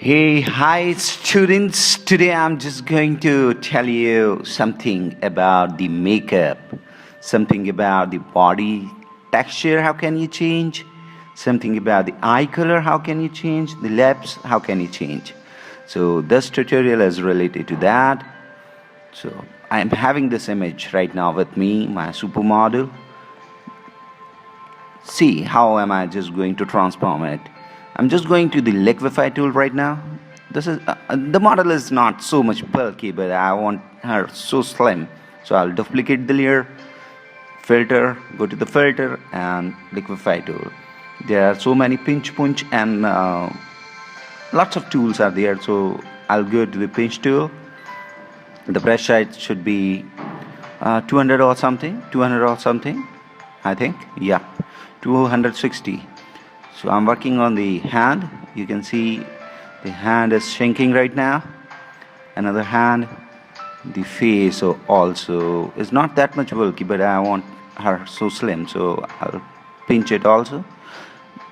Hey, hi students. Today I'm just going to tell you something about the makeup, something about the body texture, how can you change, something about the eye color, how can you change, the lips, how can you change. So this tutorial is related to that. So I'm having this image right now with me, my supermodel. See how am I just going to transform it. I'm just going to the liquify tool right now. This is the model is not so much bulky, but I want her so slim, so I'll duplicate the layer, filter, go to the filter and liquify tool. There are so many pinch punch and lots of tools are there, so I'll go to the pinch tool. The brush size should be 200 or something, I think, yeah, 260. So I'm working on the hand. You can see the hand is shrinking right now. Another hand, the face also is not that much bulky, but I want her so slim, so I'll pinch it also.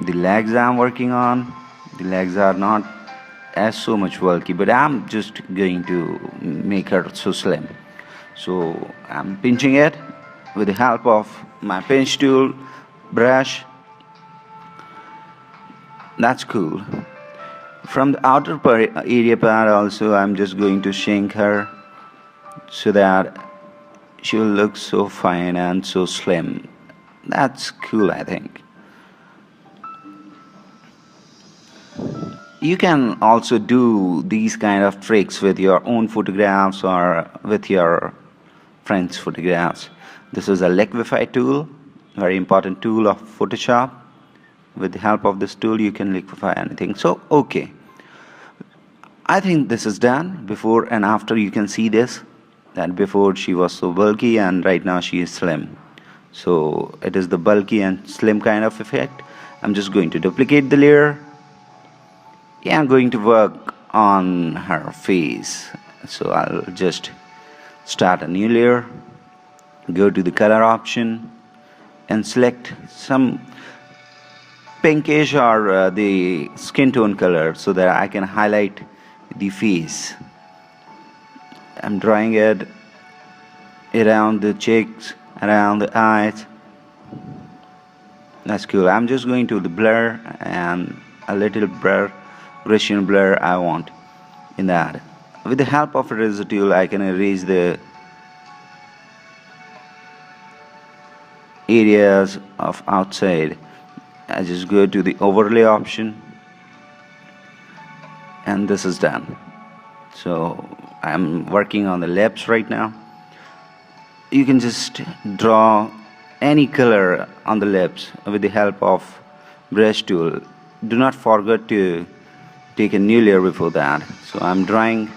The legs I'm working on, the legs are not as so much bulky, but I'm just going to make her so slim. So I'm pinching it with the help of my pinch tool, brush. That's cool. From the outer area part also, I'm just going to shrink her so that she will look so fine and so slim. That's cool, I think. You can also do these kind of tricks with your own photographs or with your friends' photographs. This is a liquify tool, very important tool of Photoshop. With the help of this tool you can liquify anything. So okay, I think this is done. Before and after you can see this, that before she was so bulky and right now she is slim. So it is the bulky and slim kind of effect. I'm just going to duplicate the layer. Yeah, I'm going to work on her face. So I'll just start a new layer, go to the color option and select some pinkish or the skin tone color so that I can highlight the face. I'm drawing it around the cheeks, around the eyes. That's cool. I'm just going to the blur and a little blur, Gaussian blur I want in that. With the help of eraser tool I can erase the areas of outside. I just go to the overlay option and this is done. So I'm working on the lips right now. You can just draw any color on the lips with the help of brush tool. Do not forget to take a new layer before that. So I'm drawing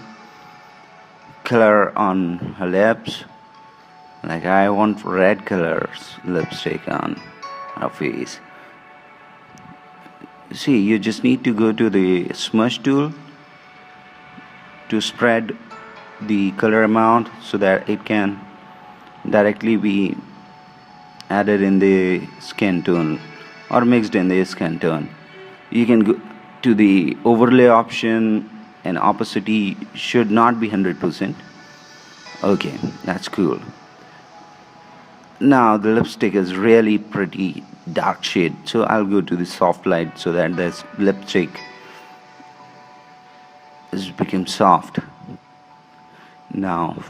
color on her lips, like I want red colors lipstick on her face. See, you just need to go to the smudge tool to spread the color amount so that it can directly be added in the skin tone or mixed in the skin tone. You can go to the overlay option and opacity should not be 100%. Okay, that's cool. Now the lipstick is really pretty dark shade, so I'll go to the soft light so that this lipstick has become soft. Now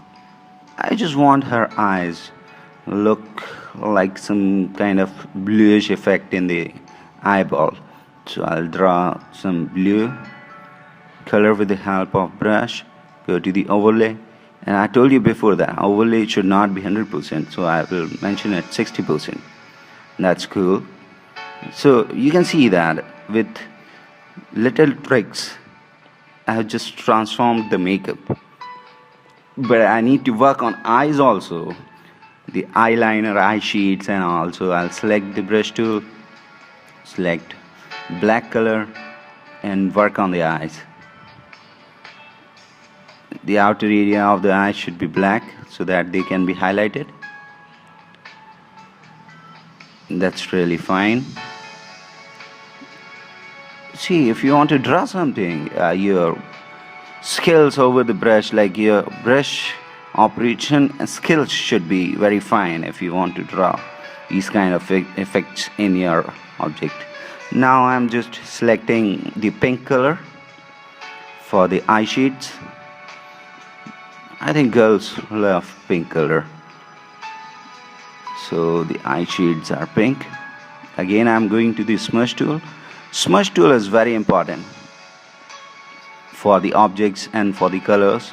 I just want her eyes look like some kind of bluish effect in the eyeball, so I'll draw some blue color with the help of brush. Go to the overlay, and I told you before that overlay should not be 100%, so I will mention it 60%. That's cool. So you can see that with little tricks I have just transformed the makeup, but I need to work on eyes also, the eyeliner, eye sheets and all. So I'll select the brush tool, select black color and work on the eyes. The outer area of the eye should be black so that they can be highlighted. That's really fine. See, See, if you want to draw something, your skills over the brush, like your brush operation skills should be very fine if you want to draw these kind of effects in your object. Now I'm just selecting the pink color for the eye shades. I think girls love pink color, so the eye shades are pink. Again, I'm going to the smudge tool. Smudge tool is very important for the objects and for the colors.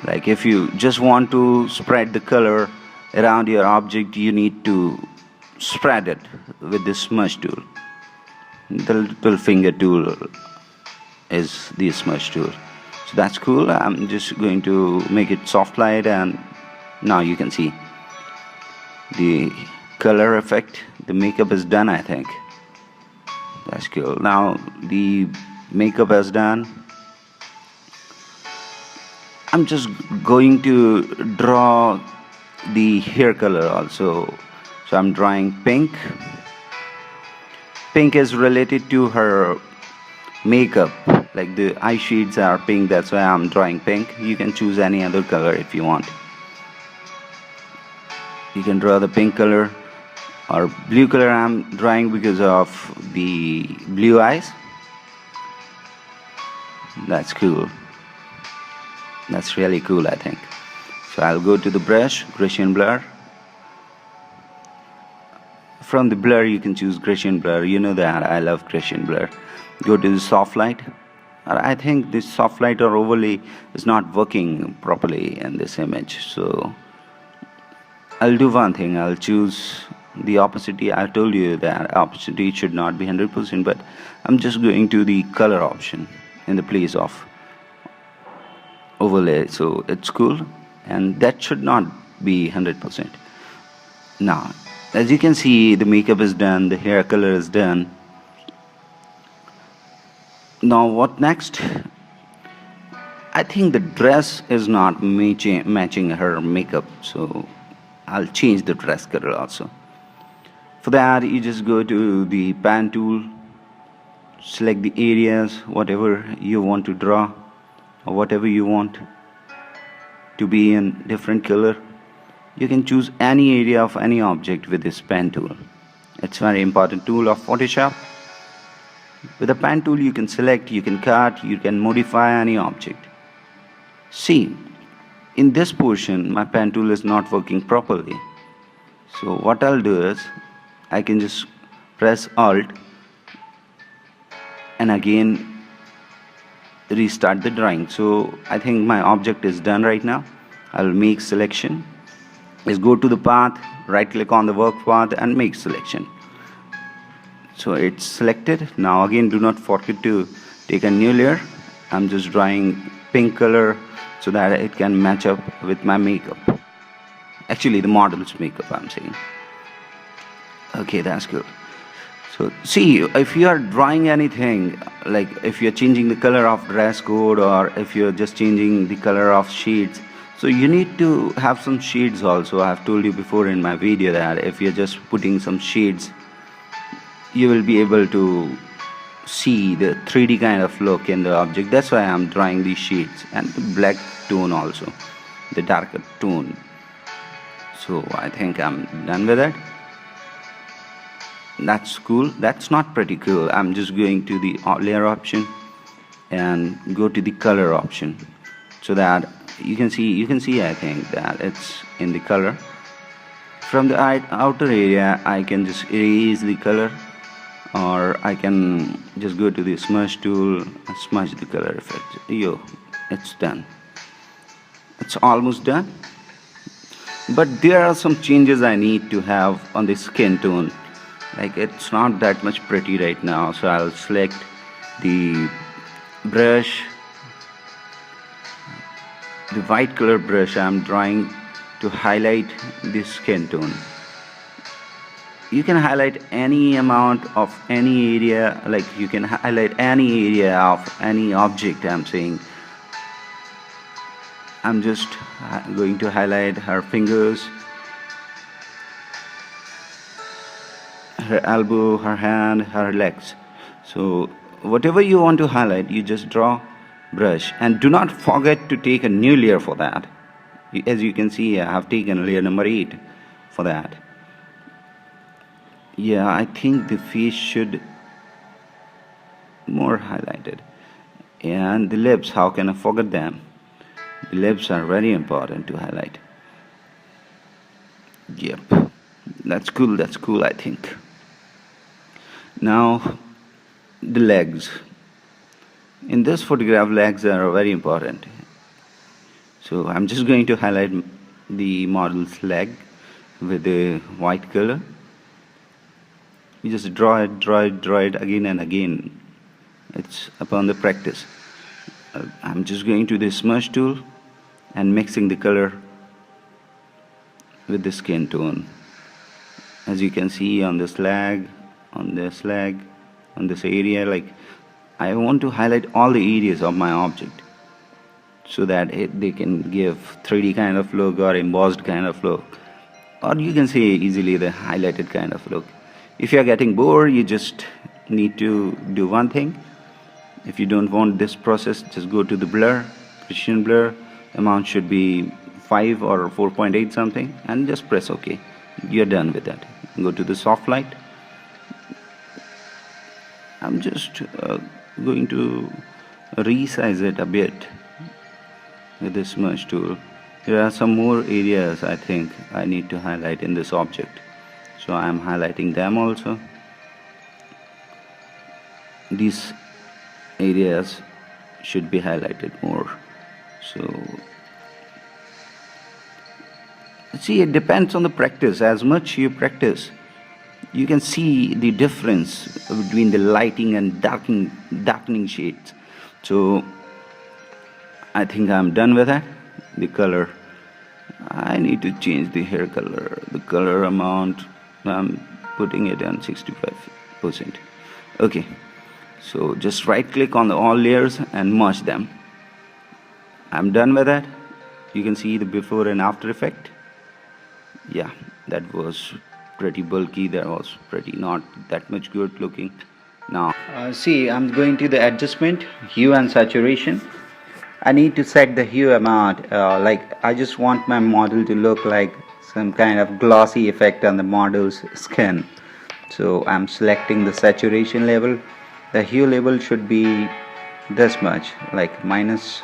Like if you just want to spread the color around your object, you need to spread it with the smudge tool. The little finger tool is the smudge tool. So that's cool. I'm just going to make it soft light, and now you can see the color effect. The makeup is done, I think. That's cool. Now the makeup is done. I'm just going to draw the hair color also. So I'm drawing pink. Pink is related to her makeup, like the eye shades are pink, that's why I'm drawing pink. You can choose any other color if you want. You can draw the pink color or blue color. I'm drawing because of the blue eyes. That's cool. That's really cool, I think. So I'll go to the brush, Gaussian blur. From the blur you can choose Gaussian blur. You know that I love Gaussian blur. Go to the soft light. I think this soft light or overlay is not working properly in this image, so I'll do one thing. I'll choose the opacity. I told you that opacity should not be 100%, but I'm just going to the color option in the place of overlay, so it's cool, and that should not be 100%. Now as you can see, the makeup is done, the hair color is done. Now what next? I think the dress is not matching her makeup, so I'll change the dress color also. For that, you just go to the pen tool, select the areas, whatever you want to draw or whatever you want to be in different color. You can choose any area of any object with this pen tool. It's a very important tool of Photoshop. With the pen tool you can select, you can cut, you can modify any object. See, in this portion my pen tool is not working properly. So what I'll do is, I can just press Alt and again restart the drawing. So I think my object is done right now. I'll make selection. Let's go to the path, right click on the work path and make selection. So it's selected. Now again, do not forget to take a new layer. I'm just drawing pink color so that it can match up with my makeup. Actually the model's makeup I'm saying. Okay, that's good. So see, if you are drawing anything, like if you're changing the color of dress code or if you're just changing the color of shades, so you need to have some shades also. I have told you before in my video that if you're just putting some shades, you will be able to see the 3D kind of look in the object. That's why I'm drawing these shades, and the black tone also, the darker tone. So I think I'm done with it. That's cool. That's not pretty cool. I'm just going to the layer option and go to the color option so that you can see I think that it's in the color. From the outer area I can just erase the color, or I can just go to the smudge tool and smudge the color effect. Yo, it's done. It's almost done. But there are some changes I need to have on the skin tone. Like it's not that much pretty right now, so I'll select the brush, the white color brush I'm drawing to highlight the skin tone. You can highlight any amount of any area, like you can highlight any area of any object. I'm saying I'm just going to highlight her fingers, her elbow, her hand, her legs. So whatever you want to highlight, you just draw brush, and do not forget to take a new layer for that. As you can see, I have taken layer number 8 for that. Yeah, I think the face should more highlighted, and the lips, how can I forget them? The lips are very important to highlight. Yep, that's cool, I think. Now the legs. In this photograph, legs are very important, so I'm just going to highlight the model's leg with the white color. You just draw it again and again. It's upon the practice. I'm just going to the smudge tool and mixing the color with the skin tone. As you can see on this leg, on this area, like I want to highlight all the areas of my object so that they can give 3D kind of look or embossed kind of look, or you can say easily the highlighted kind of look. If you are getting bored, you just need to do one thing. If you don't want this process, just go to the blur, precision blur. Amount should be 5 or 4.8 something, and just press OK. You're done with that. Go to the soft light. I'm just going to resize it a bit with the smudge tool. There are some more areas I think I need to highlight in this object, so I'm highlighting them also. These areas should be highlighted more. So see, it depends on the practice. As much you practice, you can see the difference between the lighting and darkening shades. So I think I'm done with that. The color, I need to change the hair color. The color amount, I'm putting it on 65%. Okay, so just right click on all layers and merge them. I'm done with that. You can see the before and after effect. Yeah, that was pretty bulky. That was pretty not that much good looking. Now see, I'm going to the adjustment, hue and saturation. I need to set the hue amount, like I just want my model to look like some kind of glossy effect on the model's skin. So I'm selecting the saturation level. The hue level should be this much, like minus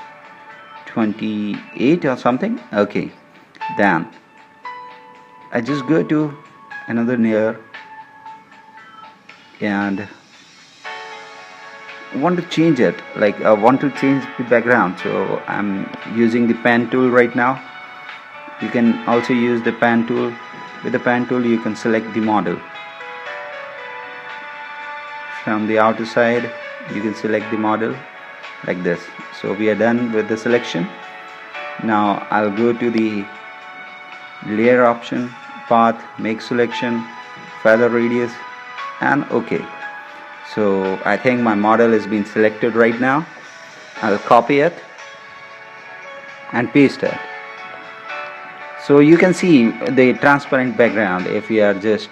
28 or something. Okay, then I just go to another layer and want to change it, like I want to change the background, so I'm using the pen tool right now. You can also use the pen tool. With the pen tool you can select the model from the outer side. You can select the model like this. So we are done with the selection. Now I'll go to the layer option, path, make selection, feather radius, and OK. So I think my model has been selected right now. I'll copy it and paste it. So you can see the transparent background if we are just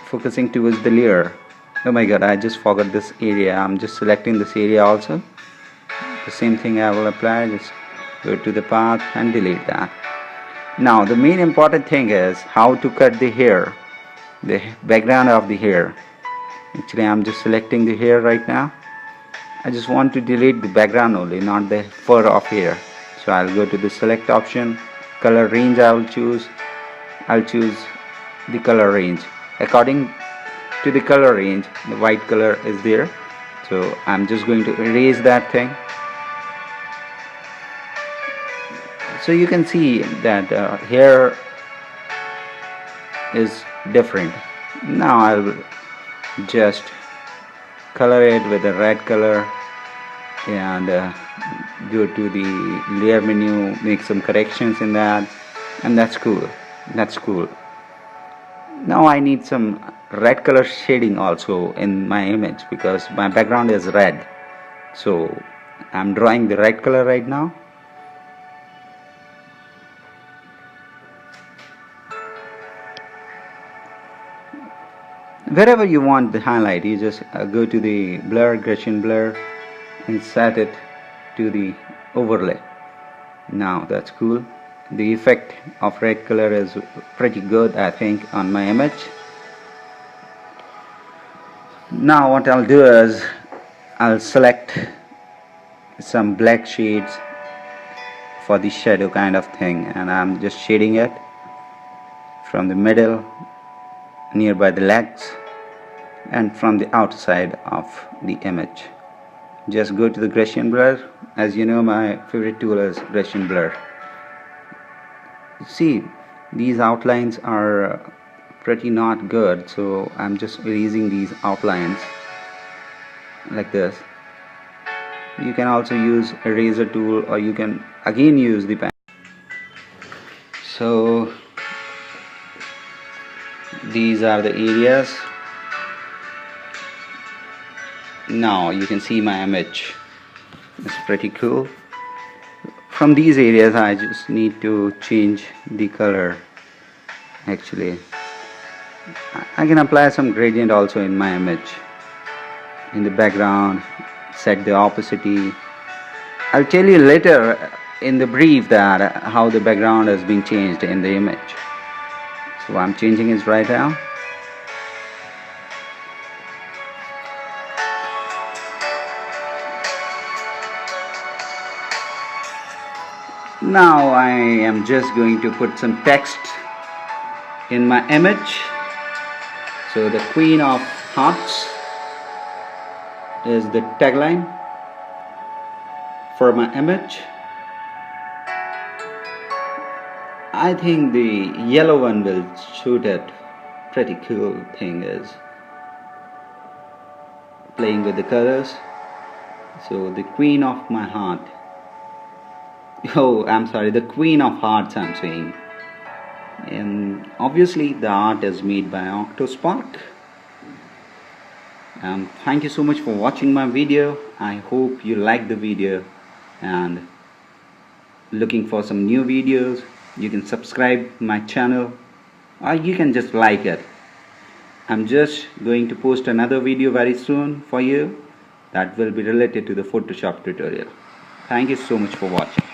focusing towards the layer. Oh my god, I just forgot this area. I'm just selecting this area also. The same thing I will apply. Just go to the path and delete that. Now the main important thing is how to cut the hair, the background of the hair. Actually I'm just selecting the hair right now. I just want to delete the background only, not the fur of hair. So I'll go to the select option, color range I'll choose the color range. According to the color range, the white color is there, so I'm just going to erase that thing. So you can see that hair is different. Now I'll just color it with a red color and go to the layer menu, make some corrections in that, and that's cool. Now I need some red color shading also in my image because my background is red. So I'm drawing the red color right now. wherever you want the highlight, you just go to the blur, Gaussian blur, and set it to the overlay. Now that's cool. The effect of red color is pretty good, I think, on my image. Now what I'll do is I'll select some black shades for the shadow kind of thing, and I'm just shading it from the middle nearby the legs and from the outside of the image. Just go to the Gaussian blur. As you know, my favorite tool is Gaussian blur. See, these outlines are pretty not good, so I'm just erasing these outlines like this. You can also use eraser tool, or you can again use the pen. So these are the areas. Now you can see my image. It's pretty cool. From these areas I just need to change the color. Actually, I can apply some gradient also in my image. In the background, set the opacity. I'll tell you later in the brief that how the background is being changed in the image. So I'm changing it right now. Now I am just going to put some text in my image. So the Queen of Hearts is the tagline for my image. I think the yellow one will suit it. Pretty cool thing is playing with the colors. So the Queen of my heart. Oh, I'm sorry, the Queen of Hearts I'm saying. And obviously the art is made by Octospark. Thank you so much for watching my video. I hope you like the video, and looking for some new videos, you can subscribe my channel, or you can just like it. I'm just going to post another video very soon for you that will be related to the Photoshop tutorial. Thank you so much for watching.